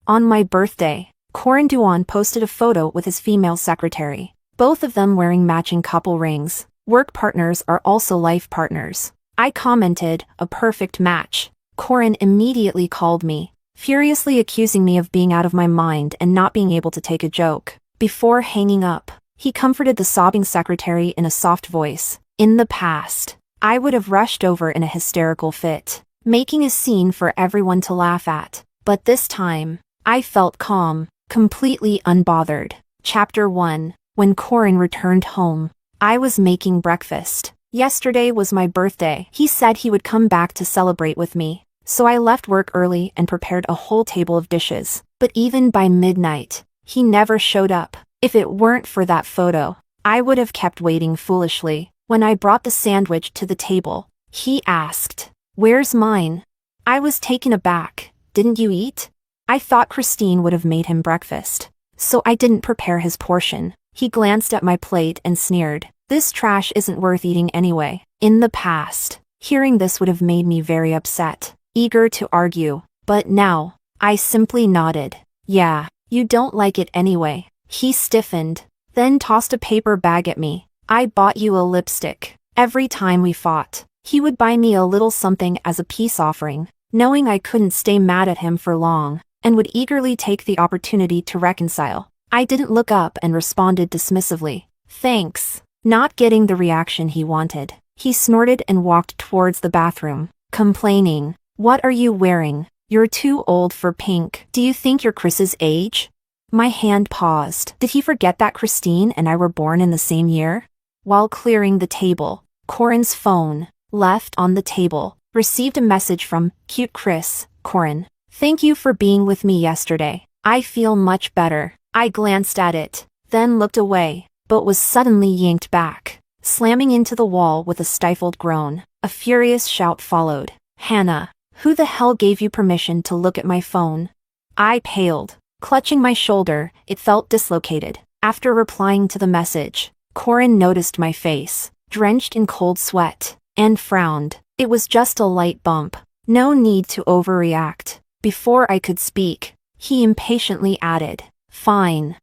On my birthday, Corin Duan posted a photo with his female secretary, both of them wearing matching couple rings. Work partners are also life partners. I commented, a perfect match. Corin immediately called me, furiously accusing me of being out of my mind and not being able to take a joke. Before hanging up, he comforted the sobbing secretary in a soft voice. In the past, I would have rushed over in a hysterical fit, making a scene for everyone to laugh at. But this time, I felt calm, completely unbothered. Chapter 1. When Corin returned home, I was making breakfast. Yesterday was my birthday. He said he would come back to celebrate with me, so I left work early and prepared a whole table of dishes. But even by midnight, he never showed up. If it weren't for that photo, I would have kept waiting foolishly. When I brought the sandwich to the table, he asked, "Where's mine?" I was taken aback. "Didn't you eat?" I thought Christine would have made him breakfast, so I didn't prepare his portion. He glanced at my plate and sneered, "This trash isn't worth eating anyway." In the past, hearing this would have made me very upset, eager to argue. But now, I simply nodded. "Yeah, you don't like it anyway." He stiffened, then tossed a paper bag at me. "I bought you a lipstick. Every time we fought, he would buy me a little something as a peace offering, knowing I couldn't stay mad at him for long, and would eagerly take the opportunity to reconcile." I didn't look up and responded dismissively, "Thanks." Not getting the reaction he wanted, he snorted and walked towards the bathroom, complaining, "What are you wearing? You're too old for pink. Do you think you're Chris's age?" My hand paused. Did he forget that Christine and I were born in the same year? While clearing the table, Corin's phone, left on the table, received a message from Cute Chris. "Corin, thank you for being with me yesterday. I feel much better." I glanced at it, then looked away, but was suddenly yanked back, slamming into the wall with a stifled groan. A furious shout followed. "Hannah, who the hell gave you permission to look at my phone?" I paled, clutching my shoulder. It felt dislocated. After replying to the message, Corin noticed my face, drenched in cold sweat, and frowned. It was just a light bump. No need to overreact. Before I could speak, he impatiently added, Fine.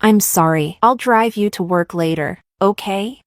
I'm sorry. I'll drive you to work later, okay?"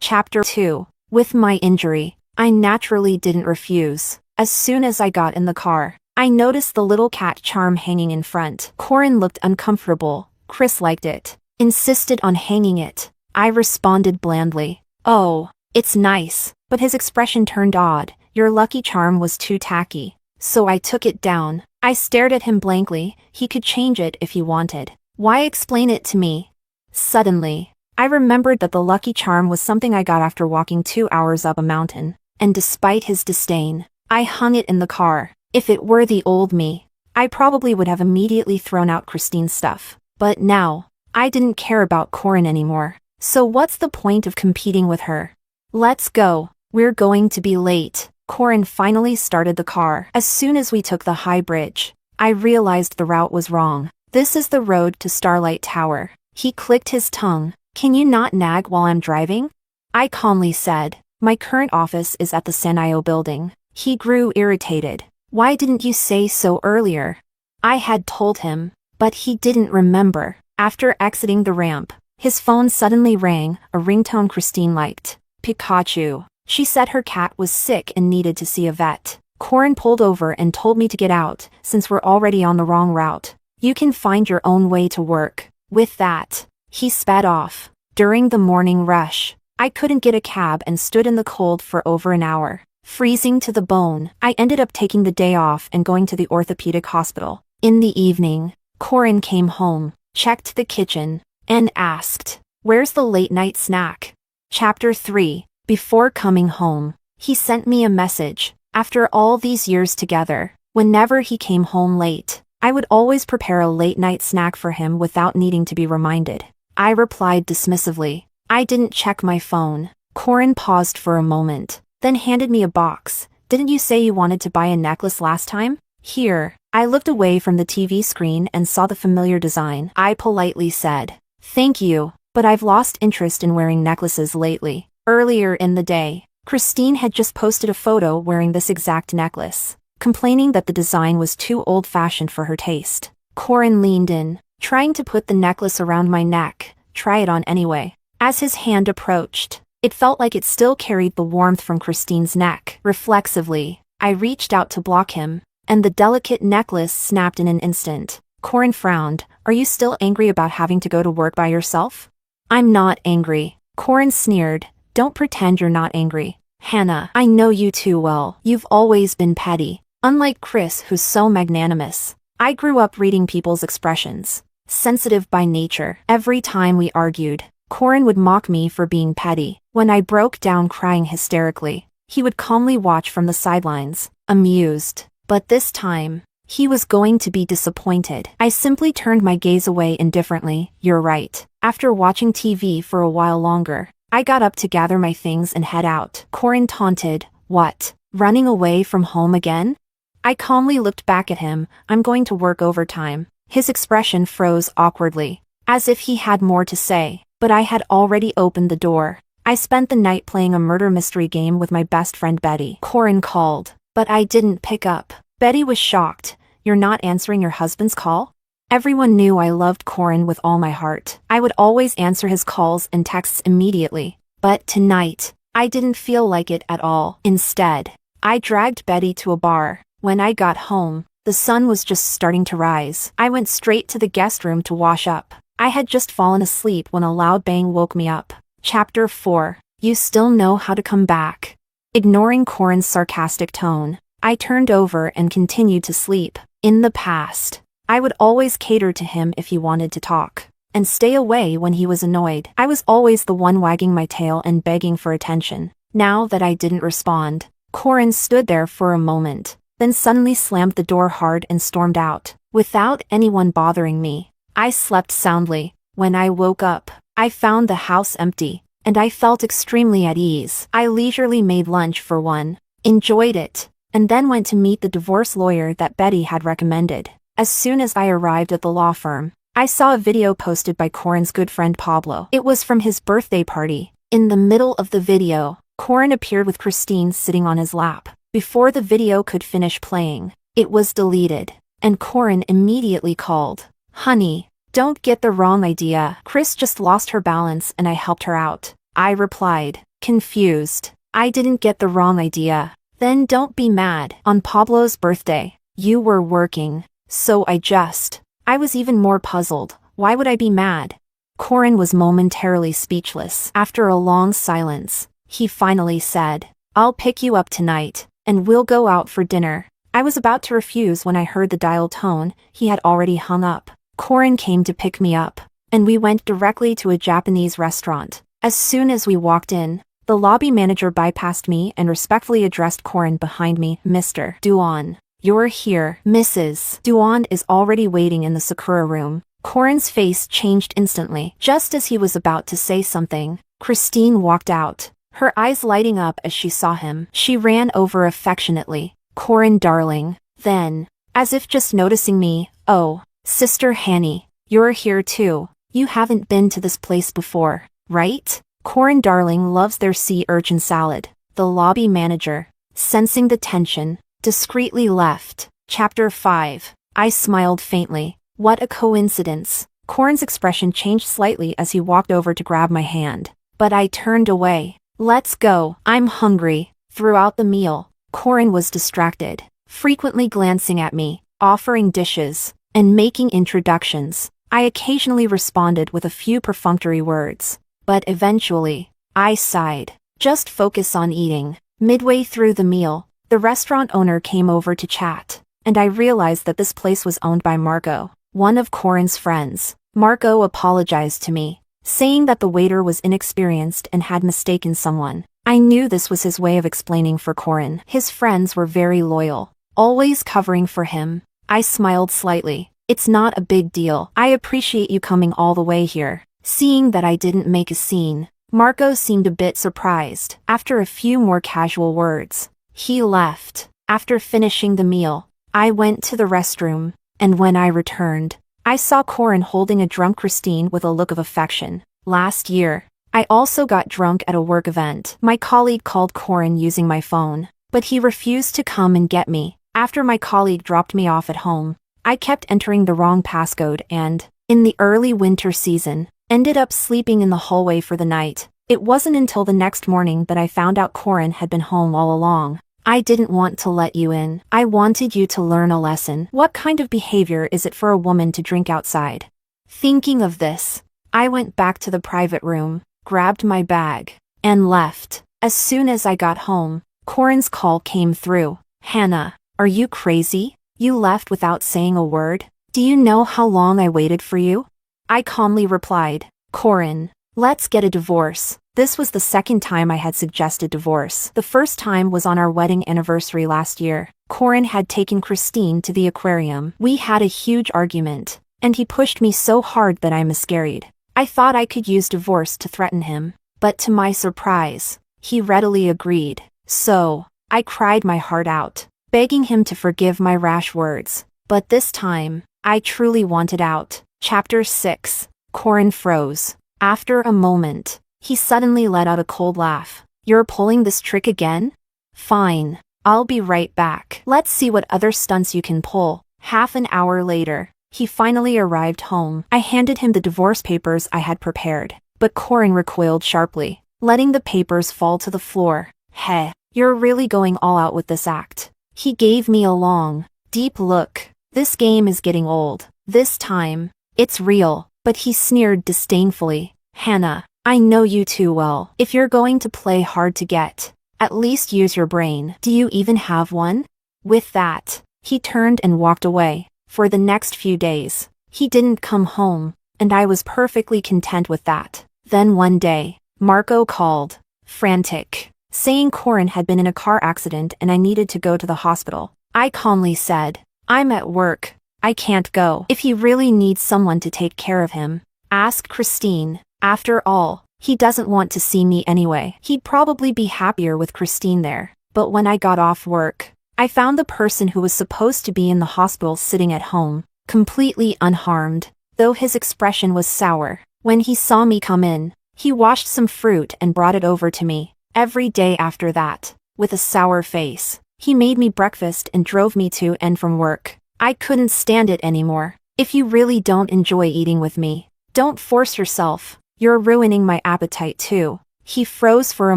Chapter 2. With my injury, I naturally didn't refuse. As soon as I got in the car, I noticed the little cat charm hanging in front. Corin looked uncomfortable. Chris liked it, insisted on hanging it. I responded blandly, "Oh, it's nice," but his expression turned odd. "Your lucky charm was too tacky, so I took it down." I stared at him blankly. He could change it if he wanted. Why explain it to me? Suddenly, I remembered that the lucky charm was something I got after walking 2 hours up a mountain, and despite his disdain, I hung it in the car. If it were the old me, I probably would have immediately thrown out Christine's stuff. But now, I didn't care about Corin anymore. So what's the point of competing with her? "Let's go. We're going to be late." Corin finally started the car. As soon as we took the high bridge, I realized the route was wrong. "This is the road to Starlight Tower." He clicked his tongue. "Can you not nag while I'm driving?" I calmly said, "My current office is at the Sanio building." He grew irritated. "Why didn't you say so earlier?" I had told him, but he didn't remember. After exiting the ramp, his phone suddenly rang, a ringtone Christine liked. Pikachu. She said her cat was sick and needed to see a vet. Corin pulled over and told me to get out, since we're already on the wrong route. "You can find your own way to work." With that, he sped off. During the morning rush, I couldn't get a cab and stood in the cold for over an hour, freezing to the bone. I ended up taking the day off and going to the orthopedic hospital. In the evening, Corin came home, checked the kitchen, and asked, "Where's the late-night snack?" Chapter 3. Before coming home, he sent me a message. After all these years together, whenever he came home late, I would always prepare a late-night snack for him without needing to be reminded. I replied dismissively, "I didn't check my phone." Corin paused for a moment, then handed me a box. "Didn't you say you wanted to buy a necklace last time?" "Here." I looked away from the TV screen and saw the familiar design. I politely said, "Thank you, but I've lost interest in wearing necklaces lately." Earlier in the day, Christine had just posted a photo wearing this exact necklace. complaining that the design was too old-fashioned for her taste. Corin leaned in, trying to put the necklace around my neck, try it on anyway. As his hand approached, it felt like it still carried the warmth from Christine's neck. Reflexively, I reached out to block him, and the delicate necklace snapped in an instant. Corin frowned. Are you still angry about having to go to work by yourself? I'm not angry. Corin sneered. Don't pretend you're not angry. Hannah, I know you too well. You've always been petty. Unlike Chris, who's so magnanimous. I grew up reading people's expressions. Sensitive by nature. Every time we argued, Corin would mock me for being petty. When I broke down crying hysterically, he would calmly watch from the sidelines, amused. But this time, he was going to be disappointed. I simply turned my gaze away indifferently. You're right. After watching TV for a while longer, I got up to gather my things and head out. Corin taunted. What? Running away from home again? I calmly looked back at him. I'm going to work overtime. His expression froze awkwardly, as if he had more to say, but I had already opened the door. I spent the night playing a murder mystery game with my best friend Betty. Corin called, but I didn't pick up. Betty was shocked. You're not answering your husband's call? Everyone knew I loved Corin with all my heart. I would always answer his calls and texts immediately. But tonight, I didn't feel like it at all. Instead, I dragged Betty to a bar. When I got home, the sun was just starting to rise. I went straight to the guest room to wash up. I had just fallen asleep when a loud bang woke me up. Chapter 4. You still know how to come back. Ignoring Corin's sarcastic tone, I turned over and continued to sleep. In the past, I would always cater to him if he wanted to talk, and stay away when he was annoyed. I was always the one wagging my tail and begging for attention. Now that I didn't respond, Corin stood there for a moment, then suddenly slammed the door hard and stormed out. Without anyone bothering me, I slept soundly. When I woke up, I found the house empty, and I felt extremely at ease. I leisurely made lunch for one, enjoyed it, and then went to meet the divorce lawyer that Betty had recommended. As soon as I arrived at the law firm, I saw a video posted by Corin's good friend Pablo. It was from his birthday party. In the middle of the video, Corin appeared with Christine sitting on his lap. Before the video could finish playing, it was deleted, and Corin immediately called. Honey, don't get the wrong idea. Chris just lost her balance and I helped her out. I replied, confused. I didn't get the wrong idea. Then don't be mad. On Pablo's birthday, you were working, so I was even more puzzled. Why would I be mad? Corin was momentarily speechless. After a long silence, he finally said, I'll pick you up tonight, and we'll go out for dinner. I was about to refuse when I heard the dial tone. He had already hung up. Corin came to pick me up, and we went directly to a Japanese restaurant. As soon as we walked in, the lobby manager bypassed me and respectfully addressed Corin behind me. Mr. Duan, you're here. Mrs. Duan is already waiting in the Sakura room. Corin's face changed instantly. Just as he was about to say something, Christine walked out, her eyes lighting up as she saw him. She ran over affectionately. Corin darling. Then, as if just noticing me, oh, Sister Hanny, you're here too. You haven't been to this place before, right? Corin darling loves their sea urchin salad. The lobby manager, sensing the tension, discreetly left. Chapter 5. I smiled faintly. What a coincidence. Corin's expression changed slightly as he walked over to grab my hand, but I turned away. Let's go. I'm hungry. Throughout the meal, Corin was distracted, frequently glancing at me, offering dishes, and making introductions. I occasionally responded with a few perfunctory words, but eventually, I sighed. Just focus on eating. Midway through the meal, the restaurant owner came over to chat, and I realized that this place was owned by Marco, one of Corin's friends. Marco apologized to me, saying that the waiter was inexperienced and had mistaken someone. I knew this was his way of explaining for Corin. His friends were very loyal, always covering for him. I smiled slightly. It's not a big deal. I appreciate you coming all the way here. Seeing that I didn't make a scene, Marco seemed a bit surprised. After a few more casual words, he left. After finishing the meal, I went to the restroom, and when I returned, I saw Corin holding a drunk Christine with a look of affection. Last year, I also got drunk at a work event. My colleague called Corin using my phone, but he refused to come and get me. After my colleague dropped me off at home, I kept entering the wrong passcode and, in the early winter season, ended up sleeping in the hallway for the night. It wasn't until the next morning that I found out Corin had been home all along. I didn't want to let you in. I wanted you to learn a lesson. What kind of behavior is it for a woman to drink outside? Thinking of this, I went back to the private room, grabbed my bag, and left. As soon as I got home, Corin's call came through. Hannah, are you crazy? You left without saying a word? Do you know how long I waited for you? I calmly replied, Corin, let's get a divorce. This was the second time I had suggested divorce. The first time was on our wedding anniversary last year. Corin had taken Christine to the aquarium. We had a huge argument, and he pushed me so hard that I miscarried. I thought I could use divorce to threaten him, but to my surprise, he readily agreed. So, I cried my heart out, begging him to forgive my rash words. But this time, I truly wanted out. Chapter 6. Corin froze. After a moment, he suddenly let out a cold laugh. You're pulling this trick again? Fine. I'll be right back. Let's see what other stunts you can pull. Half an hour later, he finally arrived home. I handed him the divorce papers I had prepared, but Corin recoiled sharply, letting the papers fall to the floor. Heh, you're really going all out with this act. He gave me a long, deep look. This game is getting old. This time, it's real. But he sneered disdainfully. Hannah, I know you too well. If you're going to play hard to get, at least use your brain. Do you even have one? With that, he turned and walked away. For the next few days, he didn't come home, and I was perfectly content with that. Then one day, Marco called, frantic, saying Corin had been in a car accident and I needed to go to the hospital. I calmly said, I'm at work. I can't go. If he really needs someone to take care of him, ask Christine. After all, he doesn't want to see me anyway. He'd probably be happier with Christine there. But when I got off work, I found the person who was supposed to be in the hospital sitting at home, completely unharmed, though his expression was sour. When he saw me come in, he washed some fruit and brought it over to me. Every day after that, with a sour face, he made me breakfast and drove me to and from work. I couldn't stand it anymore. If you really don't enjoy eating with me, don't force yourself. You're ruining my appetite too. He froze for a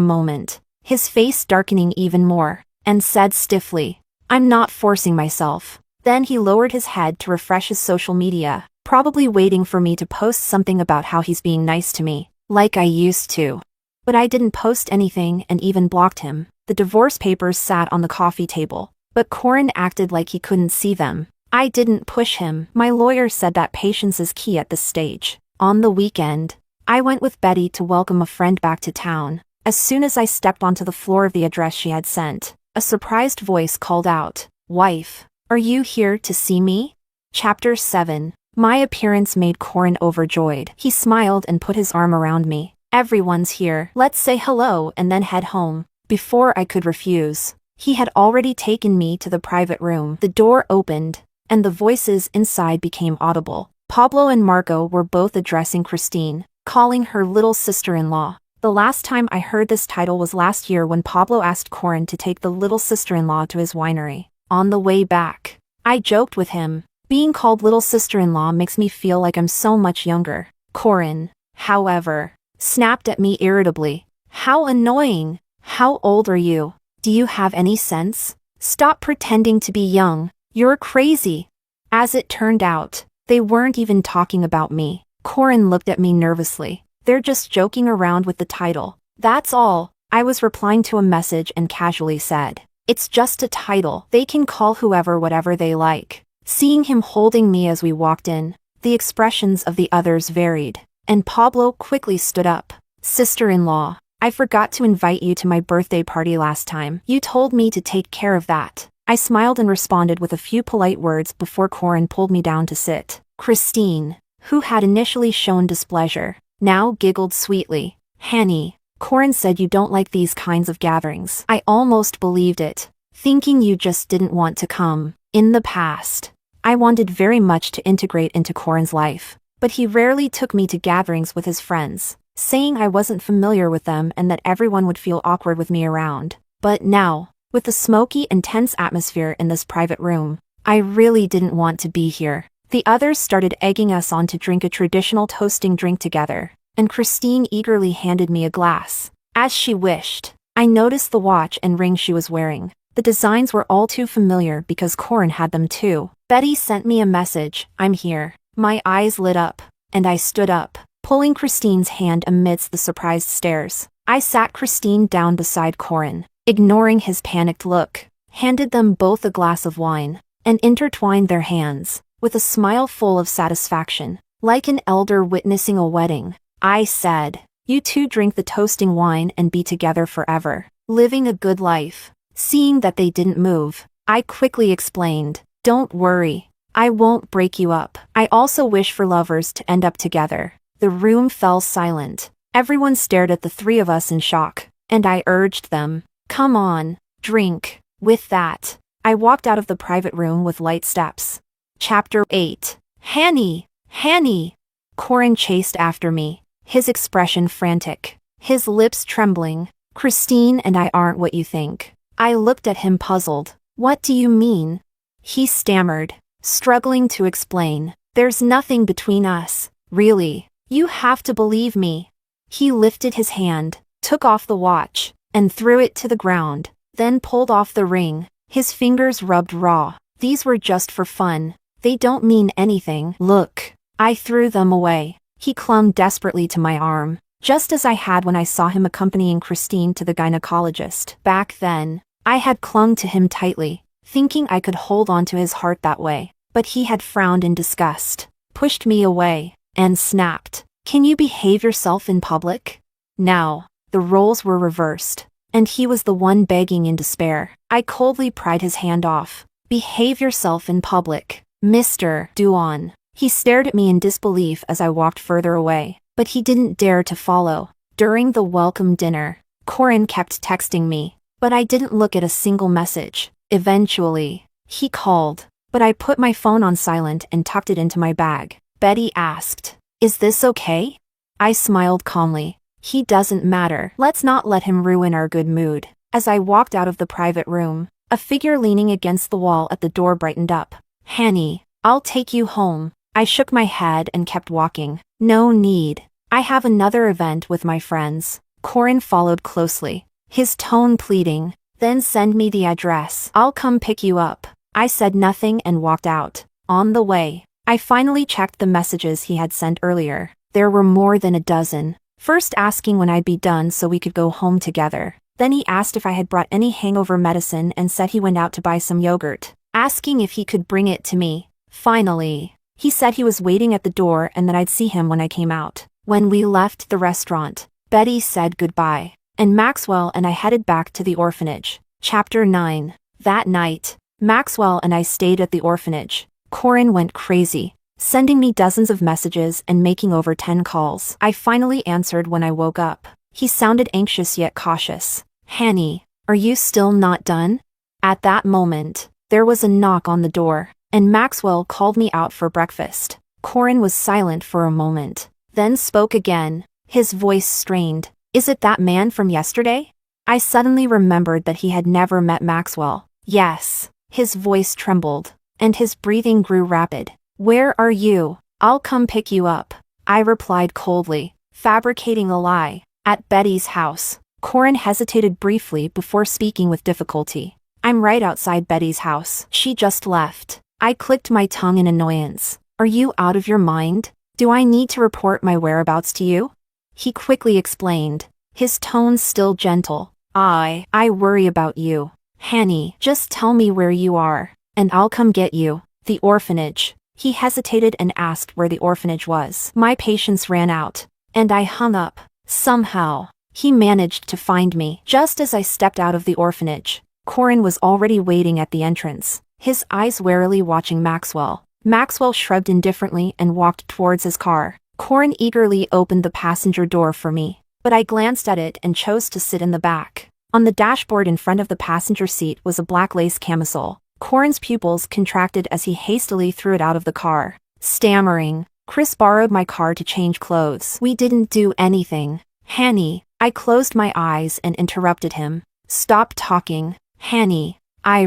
moment, his face darkening even more, and said stiffly, I'm not forcing myself. Then he lowered his head to refresh his social media, probably waiting for me to post something about how he's being nice to me, like I used to. But I didn't post anything and even blocked him. The divorce papers sat on the coffee table, but Corin acted like he couldn't see them. I didn't push him. My lawyer said that patience is key at this stage. On the weekend, I went with Betty to welcome a friend back to town. As soon as I stepped onto the floor of the address she had sent, a surprised voice called out, Wife, are you here to see me? Chapter 7. My appearance made Corin overjoyed. He smiled and put his arm around me. Everyone's here. Let's say hello and then head home. Before I could refuse, he had already taken me to the private room. The door opened, and the voices inside became audible. Pablo and Marco were both addressing Christine, calling her little sister-in-law. The last time I heard this title was last year when Pablo asked Corin to take the little sister-in-law to his winery. On the way back, I joked with him, being called little sister-in-law makes me feel like I'm so much younger. Corin, however, snapped at me irritably. How annoying! How old are you? Do you have any sense? Stop pretending to be young. You're crazy. As it turned out, they weren't even talking about me. Corin looked at me nervously. They're just joking around with the title. That's all. I was replying to a message and casually said, it's just a title. They can call whoever whatever they like. Seeing him holding me as we walked in, the expressions of the others varied, and Pablo quickly stood up. Sister-in-law, I forgot to invite you to my birthday party last time. You told me to take care of that. I smiled and responded with a few polite words before Corin pulled me down to sit. Christine, who had initially shown displeasure, now giggled sweetly. Hanny, Corin said you don't like these kinds of gatherings. I almost believed it, thinking you just didn't want to come. In the past, I wanted very much to integrate into Corin's life, but he rarely took me to gatherings with his friends, saying I wasn't familiar with them and that everyone would feel awkward with me around. But now, with the smoky and tense atmosphere in this private room. I really didn't want to be here. The others started egging us on to drink a traditional toasting drink together, and Christine eagerly handed me a glass. As she wished, I noticed the watch and ring she was wearing. The designs were all too familiar because Corin had them too. Betty sent me a message, "I'm here." My eyes lit up, and I stood up, pulling Christine's hand amidst the surprised stares. I sat Christine down beside Corin, ignoring his panicked look, handed them both a glass of wine, and intertwined their hands, with a smile full of satisfaction. Like an elder witnessing a wedding, I said, "You two drink the toasting wine and be together forever, living a good life." Seeing that they didn't move, I quickly explained, "Don't worry, I won't break you up. I also wish for lovers to end up together." The room fell silent. Everyone stared at the three of us in shock, and I urged them, "Come on, drink." With that, I walked out of the private room with light steps. Chapter 8. "Hanny! Hanny!" Corin chased after me, his expression frantic, his lips trembling. "Christine and I aren't what you think." I looked at him puzzled. "What do you mean?" He stammered, struggling to explain. "There's nothing between us, really. You have to believe me." He lifted his hand, took off the watch, and threw it to the ground, then pulled off the ring. His fingers rubbed raw. "These were just for fun. They don't mean anything." "Look." I threw them away. He clung desperately to my arm, just as I had when I saw him accompanying Christine to the gynecologist. Back then, I had clung to him tightly, thinking I could hold on to his heart that way. But he had frowned in disgust, pushed me away, and snapped, "Can you behave yourself in public?" Now, the roles were reversed, and he was the one begging in despair. I coldly pried his hand off. "Behave yourself in public, Mr. Duan." He stared at me in disbelief as I walked further away, but he didn't dare to follow. During the welcome dinner, Corin kept texting me, but I didn't look at a single message. Eventually, he called, but I put my phone on silent and tucked it into my bag. Betty asked, "Is this okay?" I smiled calmly. "He doesn't matter. Let's not let him ruin our good mood." As I walked out of the private room, a figure leaning against the wall at the door brightened up. "Hanny, I'll take you home." I shook my head and kept walking. "No need. I have another event with my friends." Corin followed closely, his tone pleading. "Then send me the address. I'll come pick you up." I said nothing and walked out. On the way, I finally checked the messages he had sent earlier. There were more than a dozen. First asking when I'd be done so we could go home together. Then he asked if I had brought any hangover medicine and said he went out to buy some yogurt, asking if he could bring it to me. Finally, he said he was waiting at the door and that I'd see him when I came out. When we left the restaurant, Betty said goodbye, and Maxwell and I headed back to the orphanage. Chapter 9. That night, Maxwell and I stayed at the orphanage. Corin went crazy, sending me dozens of messages and making over 10 calls. I finally answered when I woke up. He sounded anxious yet cautious. "Hanny, are you still not done?" At that moment, there was a knock on the door, and Maxwell called me out for breakfast. Corin was silent for a moment, then spoke again, his voice strained. "Is it that man from yesterday?" I suddenly remembered that he had never met Maxwell. "Yes." His voice trembled, and his breathing grew rapid. "Where are you? I'll come pick you up." I replied coldly, fabricating a lie. "At Betty's house." Corin hesitated briefly before speaking with difficulty. "I'm right outside Betty's house. She just left." I clicked my tongue in annoyance. "Are you out of your mind? Do I need to report my whereabouts to you?" He quickly explained, his tone still gentle. I worry about you. Hanny, just tell me where you are, and I'll come get you." "The orphanage." He hesitated and asked where the orphanage was. My patience ran out, and I hung up. Somehow, he managed to find me. Just as I stepped out of the orphanage, Corin was already waiting at the entrance, his eyes warily watching Maxwell. Maxwell shrugged indifferently and walked towards his car. Corin eagerly opened the passenger door for me, but I glanced at it and chose to sit in the back. On the dashboard in front of the passenger seat was a black lace camisole. Corin's pupils contracted as he hastily threw it out of the car. Stammering, "Chris borrowed my car to change clothes. We didn't do anything." "Hanny." I closed my eyes and interrupted him. "Stop talking. Hanny, I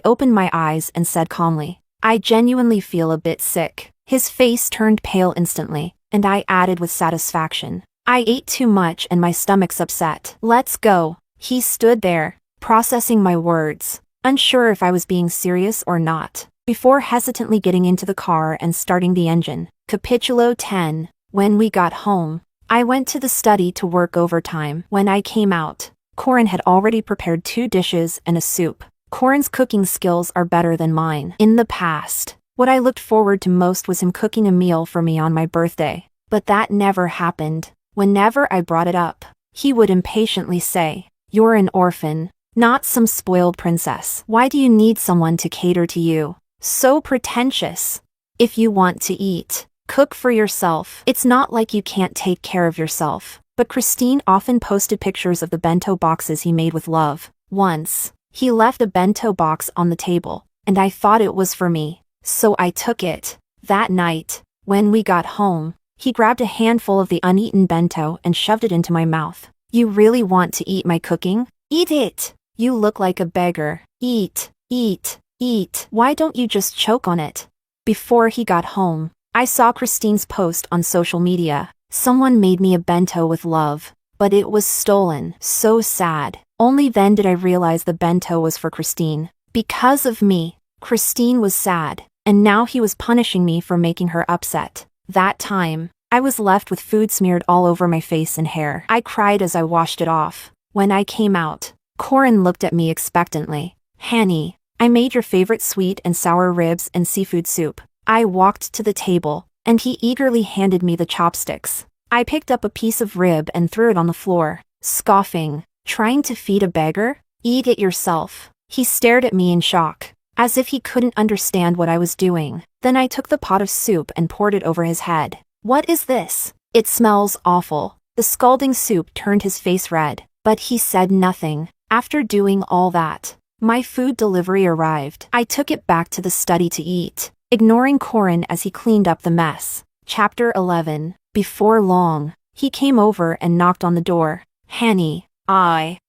opened my eyes and said calmly, I genuinely feel a bit sick. His face turned pale instantly, and I added with satisfaction, I ate too much and my stomach's upset. Let's go. He stood there, processing my words, unsure if I was being serious or not, before hesitantly getting into the car and starting the engine. Capitulo 10. When we got home, I went to the study to work overtime. When I came out, Corin had already prepared 2 dishes and a soup. Corin's cooking skills are better than mine. In the past, what I looked forward to most was him cooking a meal for me on my birthday. But that never happened. Whenever I brought it up, he would impatiently say, You're an orphan, not some spoiled princess. Why do you need someone to cater to you? So pretentious. If you want to eat, cook for yourself. It's not like you can't take care of yourself. But Christine often posted pictures of the bento boxes he made with love. Once, he left a bento box on the table, and I thought it was for me, so I took it. That night, when we got home, he grabbed a handful of the uneaten bento and shoved it into my mouth. You really want to eat my cooking? Eat it! You look like a beggar. Eat, eat, eat. Why don't you just choke on it? Before he got home, I saw Christine's post on social media. Someone made me a bento with love, but it was stolen. So sad. Only then did I realize the bento was for Christine. Because of me, Christine was sad, and now he was punishing me for making her upset. That time, I was left with food smeared all over my face and hair. I cried as I washed it off. When I came out, Corin looked at me expectantly. Hanny, I made your favorite sweet and sour ribs and seafood soup. I walked to the table, and he eagerly handed me the chopsticks. I picked up a piece of rib and threw it on the floor, scoffing. Trying to feed a beggar? Eat it yourself. He stared at me in shock, as if he couldn't understand what I was doing. Then I took the pot of soup and poured it over his head. What is this? It smells awful. The scalding soup turned his face red, but he said nothing. After doing all that, my food delivery arrived. I took it back to the study to eat, ignoring Corin as he cleaned up the mess. Chapter 11. Before long, he came over and knocked on the door. Hanny.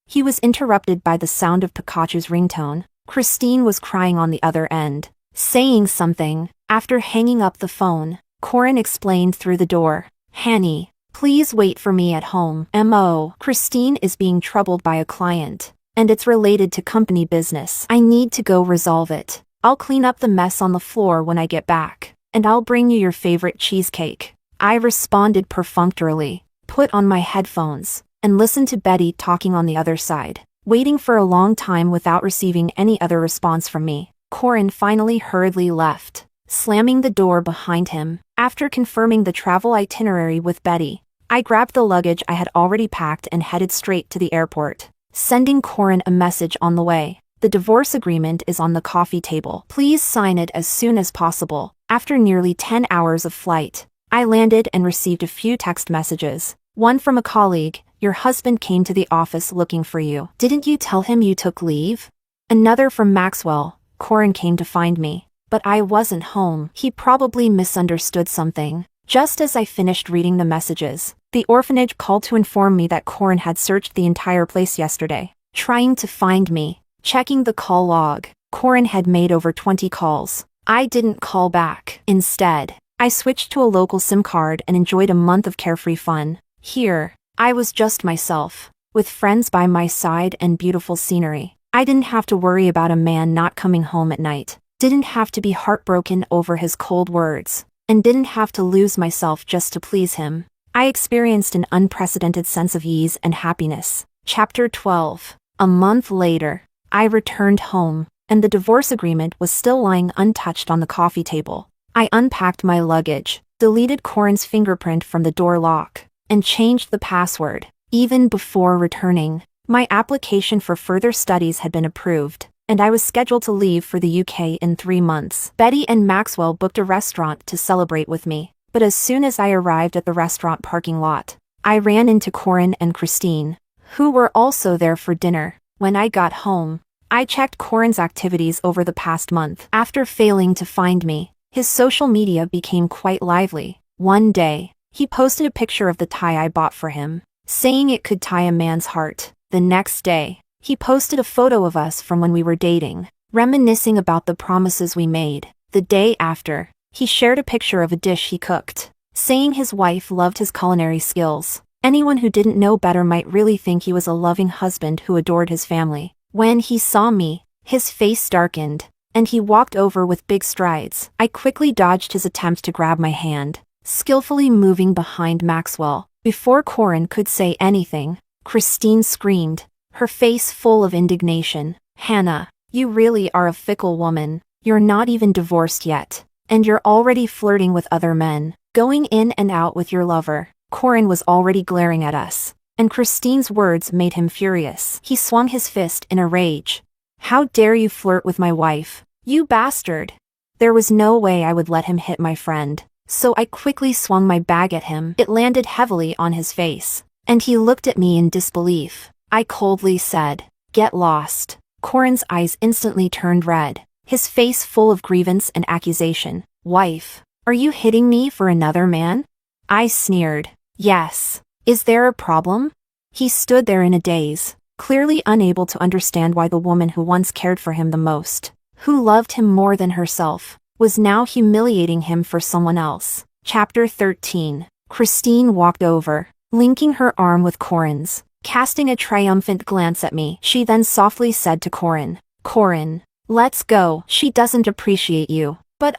He was interrupted by the sound of Pikachu's ringtone. Christine was crying on the other end, saying something. After hanging up the phone, Corin explained through the door. Hanny, please wait for me at home. Christine is being troubled by a client, and it's related to company business. I need to go resolve it. I'll clean up the mess on the floor when I get back, and I'll bring you your favorite cheesecake. I responded perfunctorily, put on my headphones, and listened to Betty talking on the other side, waiting for a long time without receiving any other response from me. Corin finally hurriedly left, slamming the door behind him. After confirming the travel itinerary with Betty, I grabbed the luggage I had already packed and headed straight to the airport, sending Corin a message on the way. The divorce agreement is on the coffee table. Please sign it as soon as possible. After nearly 10 hours of flight, I landed and received a few text messages. One from a colleague. Your husband came to the office looking for you. Didn't you tell him you took leave? Another from Maxwell. Corin came to find me, but I wasn't home. He probably misunderstood something. Just as I finished reading the messages, the orphanage called to inform me that Corin had searched the entire place yesterday, trying to find me. Checking the call log, Corin had made over 20 calls. I didn't call back. Instead, I switched to a local SIM card and enjoyed a month of carefree fun. Here, I was just myself, with friends by my side and beautiful scenery. I didn't have to worry about a man not coming home at night, didn't have to be heartbroken over his cold words, and didn't have to lose myself just to please him. I experienced an unprecedented sense of ease and happiness. Chapter 12. A month later, I returned home, and the divorce agreement was still lying untouched on the coffee table. I unpacked my luggage, deleted Corin's fingerprint from the door lock, and changed the password. Even before returning, my application for further studies had been approved, and I was scheduled to leave for the UK in 3 months. Betty and Maxwell booked a restaurant to celebrate with me, but as soon as I arrived at the restaurant parking lot, I ran into Corin and Christine, who were also there for dinner. When I got home, I checked Corin's activities over the past month. After failing to find me, his social media became quite lively. One day, he posted a picture of the tie I bought for him, saying it could tie a man's heart. The next day, He posted a photo of us from when we were dating, reminiscing about the promises we made. The day after, he shared a picture of a dish he cooked, saying his wife loved his culinary skills. Anyone who didn't know better might really think he was a loving husband who adored his family. When he saw me, his face darkened, and he walked over with big strides. I quickly dodged his attempt to grab my hand, skillfully moving behind Maxwell. Before Corin could say anything, Christine screamed, her face full of indignation. "Hannah, you really are a fickle woman. You're not even divorced yet, and you're already flirting with other men, going in and out with your lover." Corin was already glaring at us, and Christine's words made him furious. He swung his fist in a rage. "How dare you flirt with my wife, you bastard!" There was no way I would let him hit my friend, so I quickly swung my bag at him. It landed heavily on his face, and he looked at me in disbelief. I coldly said, "Get lost." Corin's eyes instantly turned red, his face full of grievance and accusation. "Wife, are you hitting me for another man?" I sneered. "Yes. Is there a problem?" He stood there in a daze, clearly unable to understand why the woman who once cared for him the most, who loved him more than herself, was now humiliating him for someone else. Chapter 13. Christine walked over, linking her arm with Corin's, casting a triumphant glance at me. She then softly said to Corin, "Corin, let's go. She doesn't appreciate you." "But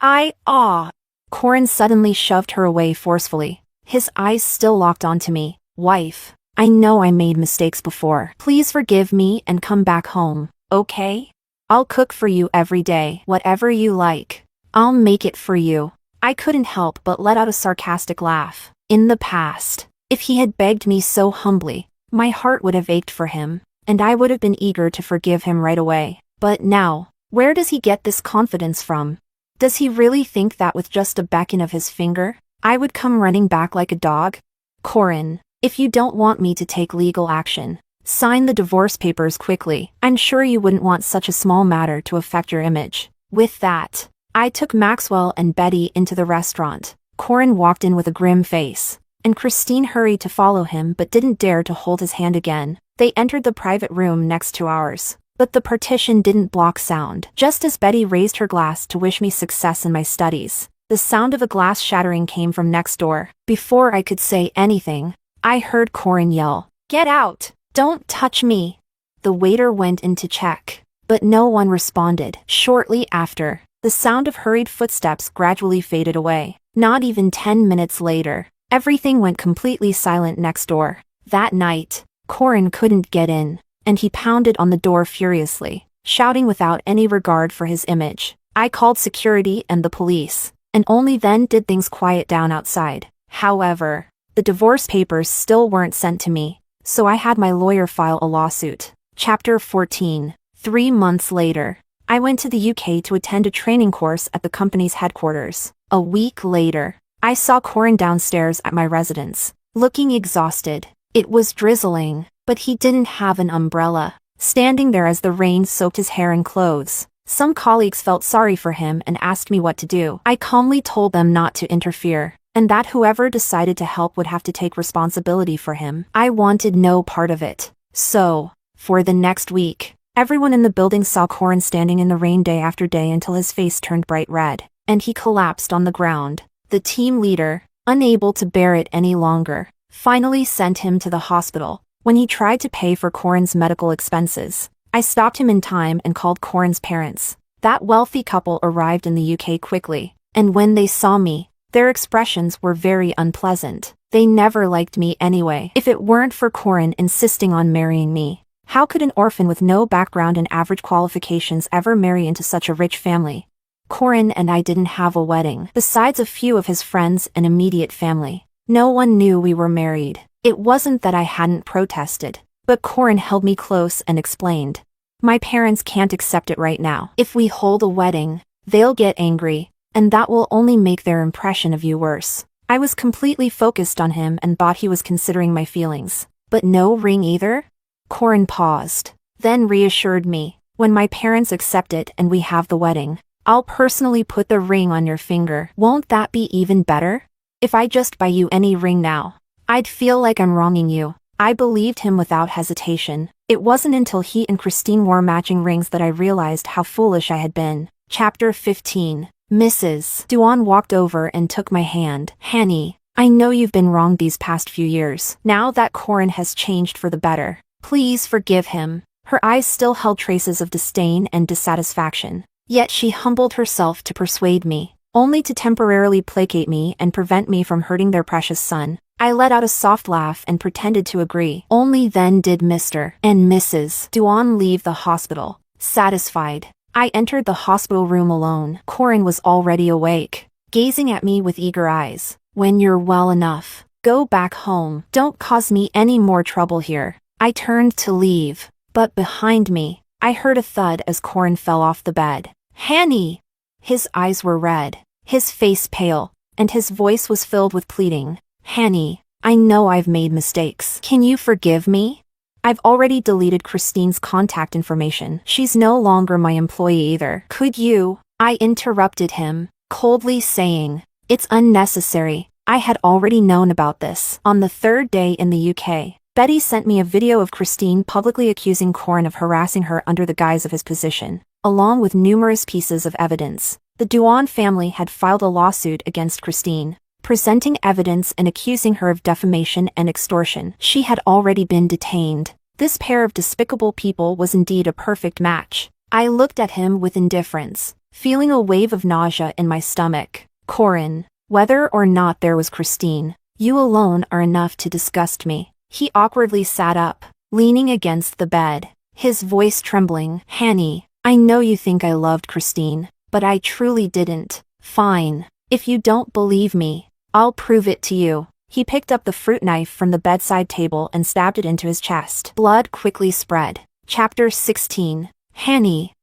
Corin suddenly shoved her away forcefully, his eyes still locked onto me. "Wife, I know I made mistakes before. Please forgive me and come back home, okay? I'll cook for you every day, whatever you like. I'll make it for you." I couldn't help but let out a sarcastic laugh. In the past, if he had begged me so humbly, my heart would have ached for him, and I would have been eager to forgive him right away. But now, where does he get this confidence from? Does he really think that with just a beckon of his finger, I would come running back like a dog? "Corin, if you don't want me to take legal action, sign the divorce papers quickly. I'm sure you wouldn't want such a small matter to affect your image." With that, I took Maxwell and Betty into the restaurant. Corin walked in with a grim face, and Christine hurried to follow him but didn't dare to hold his hand again. They entered the private room next to ours, but the partition didn't block sound. Just as Betty raised her glass to wish me success in my studies, the sound of a glass shattering came from next door. Before I could say anything, I heard Corin yell, "Get out! Don't touch me!" The waiter went in to check, but no one responded. Shortly after, the sound of hurried footsteps gradually faded away. Not even 10 minutes later, everything went completely silent next door. That night, Corin couldn't get in, and he pounded on the door furiously, shouting without any regard for his image. I called security and the police, and only then did things quiet down outside. However, the divorce papers still weren't sent to me, so I had my lawyer file a lawsuit. Chapter 14. 3 months later, I went to the UK to attend a training course at the company's headquarters. A week later, I saw Corin downstairs at my residence, looking exhausted. It was drizzling, but he didn't have an umbrella, standing there as the rain soaked his hair and clothes. Some colleagues felt sorry for him and asked me what to do. I calmly told them not to interfere, and that whoever decided to help would have to take responsibility for him. I wanted no part of it. So, for the next week, everyone in the building saw Corin standing in the rain day after day until his face turned bright red, and he collapsed on the ground. The team leader, unable to bear it any longer, finally sent him to the hospital. When he tried to pay for Corin's medical expenses, I stopped him in time and called Corin's parents. That wealthy couple arrived in the UK quickly, and when they saw me, their expressions were very unpleasant. They never liked me anyway. If it weren't for Corin insisting on marrying me, how could an orphan with no background and average qualifications ever marry into such a rich family? Corin and I didn't have a wedding. Besides a few of his friends and immediate family, no one knew we were married. It wasn't that I hadn't protested, but Corin held me close and explained, "My parents can't accept it right now. If we hold a wedding, they'll get angry, and that will only make their impression of you worse." I was completely focused on him and thought he was considering my feelings. "But no ring either?" Corin paused, then reassured me, "When my parents accept it and we have the wedding, I'll personally put the ring on your finger. Won't that be even better? If I just buy you any ring now, I'd feel like I'm wronging you." I believed him without hesitation. It wasn't until he and Christine wore matching rings that I realized how foolish I had been. Chapter 15. Mrs. Duan walked over and took my hand. Hanny, I know you've been wrong these past few years. Now that Corin has changed for the better, please forgive him. Her eyes still held traces of disdain and dissatisfaction. Yet she humbled herself to persuade me, only to temporarily placate me and prevent me from hurting their precious son. I let out a soft laugh and pretended to agree. Only then did Mr. and Mrs. Duan leave the hospital. Satisfied, I entered the hospital room alone. Corin was already awake, gazing at me with eager eyes. When you're well enough, go back home. Don't cause me any more trouble here. I turned to leave, but behind me, I heard a thud as Corin fell off the bed. Hanny! His eyes were red, his face pale, and his voice was filled with pleading. Hanny, I know I've made mistakes. Can you forgive me? I've already deleted Christine's contact information. She's no longer my employee either. Could you? I interrupted him, coldly saying, it's unnecessary. I had already known about this. On the third day in the UK, Betty sent me a video of Christine publicly accusing Corin of harassing her under the guise of his position, along with numerous pieces of evidence. The Duan family had filed a lawsuit against Christine, presenting evidence and accusing her of defamation and extortion. She had already been detained. This pair of despicable people was indeed a perfect match. I looked at him with indifference, feeling a wave of nausea in my stomach. Corin, whether or not there was Christine, you alone are enough to disgust me. He awkwardly sat up, leaning against the bed, his voice trembling. Hanny, I know you think I loved Christine, but I truly didn't. Fine. If you don't believe me, I'll prove it to you. He picked up the fruit knife from the bedside table and stabbed it into his chest. Blood quickly spread. Chapter 16. Hanny.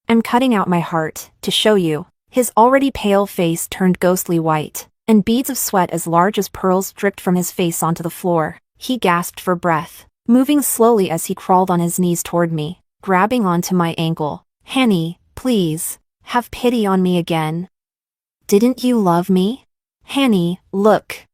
I'm cutting out my heart, to show you. His already pale face turned ghostly white, and beads of sweat as large as pearls dripped from his face onto the floor. He gasped for breath, moving slowly as he crawled on his knees toward me, grabbing onto my ankle. Hanny, please, have pity on me again. Didn't you love me? Hanny, look.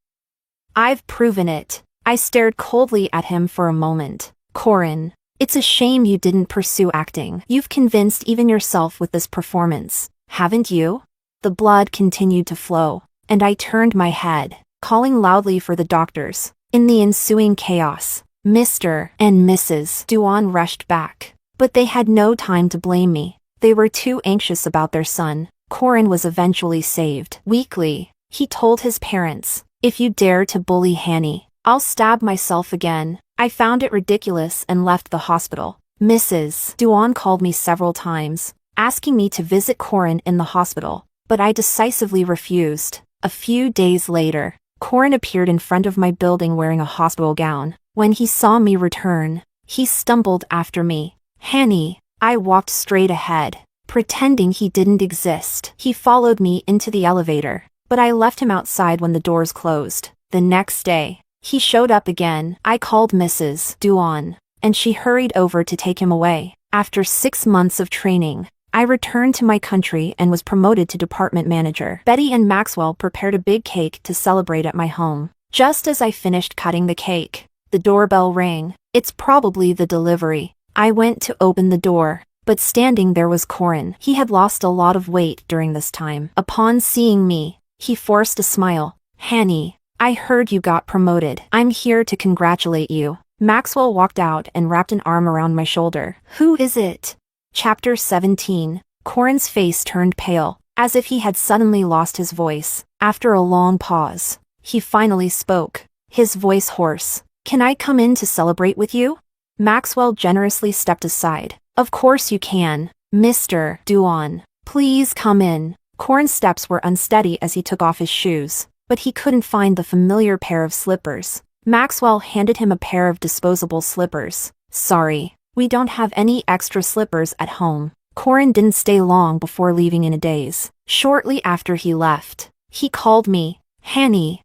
I've proven it. I stared coldly at him for a moment. Corin, it's a shame you didn't pursue acting. You've convinced even yourself with this performance, haven't you? The blood continued to flow, and I turned my head, calling loudly for the doctors. In the ensuing chaos, Mr. and Mrs. Duan rushed back, but they had no time to blame me. They were too anxious about their son. Corin was eventually saved. Weakly, he told his parents, if you dare to bully Hanny, I'll stab myself again. I found it ridiculous and left the hospital. Mrs. Duan called me several times, asking me to visit Corin in the hospital, but I decisively refused. A few days later, Corin appeared in front of my building wearing a hospital gown. When he saw me return, he stumbled after me. Hanny, I walked straight ahead, pretending he didn't exist. He followed me into the elevator, but I left him outside when the doors closed. The next day, he showed up again. I called Mrs. Duan, and she hurried over to take him away. After 6 months of training, I returned to my country and was promoted to department manager. Betty and Maxwell prepared a big cake to celebrate at my home. Just as I finished cutting the cake, the doorbell rang. It's probably the delivery. I went to open the door, but standing there was Corin. He had lost a lot of weight during this time. Upon seeing me, he forced a smile. Hanny, I heard you got promoted. I'm here to congratulate you. Maxwell walked out and wrapped an arm around my shoulder. Who is it? Chapter 17. Corin's face turned pale, as if he had suddenly lost his voice. After a long pause, he finally spoke, his voice hoarse. Can I come in to celebrate with you? Maxwell generously stepped aside. Of course you can, Mr. Duan. Please come in. Corin's steps were unsteady as he took off his shoes, but he couldn't find the familiar pair of slippers. Maxwell handed him a pair of disposable slippers. Sorry, we don't have any extra slippers at home. Corin didn't stay long before leaving in a daze. Shortly after he left, he called me, Hanny.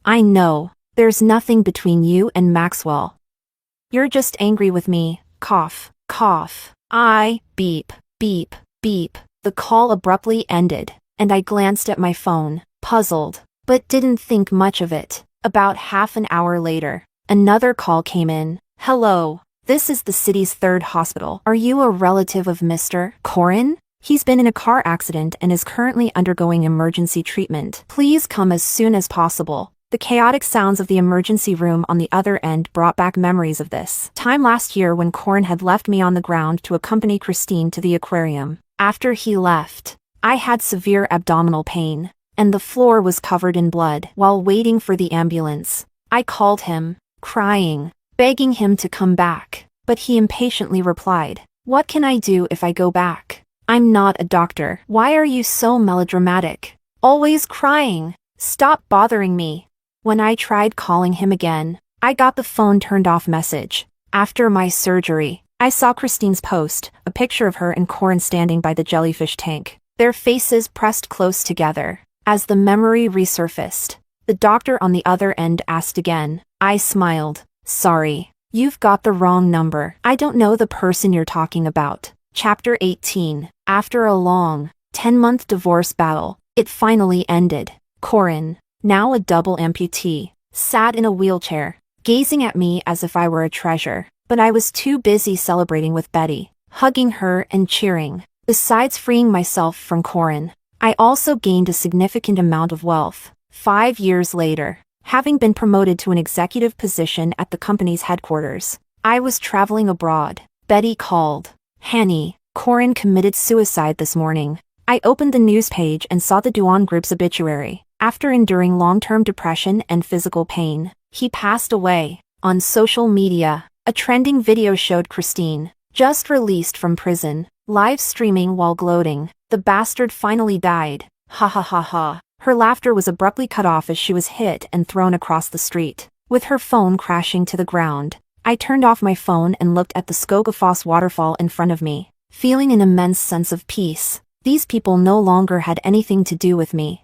I know, there's nothing between you and Maxwell. You're just angry with me. Cough, cough. Beep, beep, beep. The call abruptly ended, and I glanced at my phone, puzzled, but didn't think much of it. About half an hour later, Another call came in. Hello. This is the city's third hospital. Are you a relative of Mr. Corin? He's been in a car accident and is currently undergoing emergency treatment. Please come as soon as possible. The chaotic sounds of the emergency room on the other end brought back memories of this time last year when Corin had left me on the ground to accompany Christine to the aquarium. After he left, I had severe abdominal pain, and the floor was covered in blood. While waiting for the ambulance, I called him, crying, begging him to come back, but he impatiently replied, "What can I do if I go back? I'm not a doctor." Why are you so melodramatic? Always crying. Stop bothering me. When I tried calling him again, I got the phone turned off message. After my surgery, I saw Christine's post, a picture of her and Corin standing by the jellyfish tank, their faces pressed close together. As the memory resurfaced, the doctor on the other end asked again. I smiled. Sorry, you've got the wrong number. I don't know the person you're talking about. Chapter 18. After a long, 10-month divorce battle, it finally ended. Corin, now a double amputee, sat in a wheelchair, gazing at me as if I were a treasure. But I was too busy celebrating with Betty, hugging her and cheering. Besides freeing myself from Corin, I also gained a significant amount of wealth. 5 years later, having been promoted to an executive position at the company's headquarters, I was traveling abroad. Betty called. Hanny, Corin committed suicide this morning. I opened the news page and saw the Duan Group's obituary. After enduring long-term depression and physical pain, he passed away. On social media, a trending video showed Christine, just released from prison, live streaming while gloating. The bastard finally died. Ha ha ha ha. Her laughter was abruptly cut off as she was hit and thrown across the street, with her phone crashing to the ground. I turned off my phone and looked at the Skogafoss waterfall in front of me, feeling an immense sense of peace. These people no longer had anything to do with me.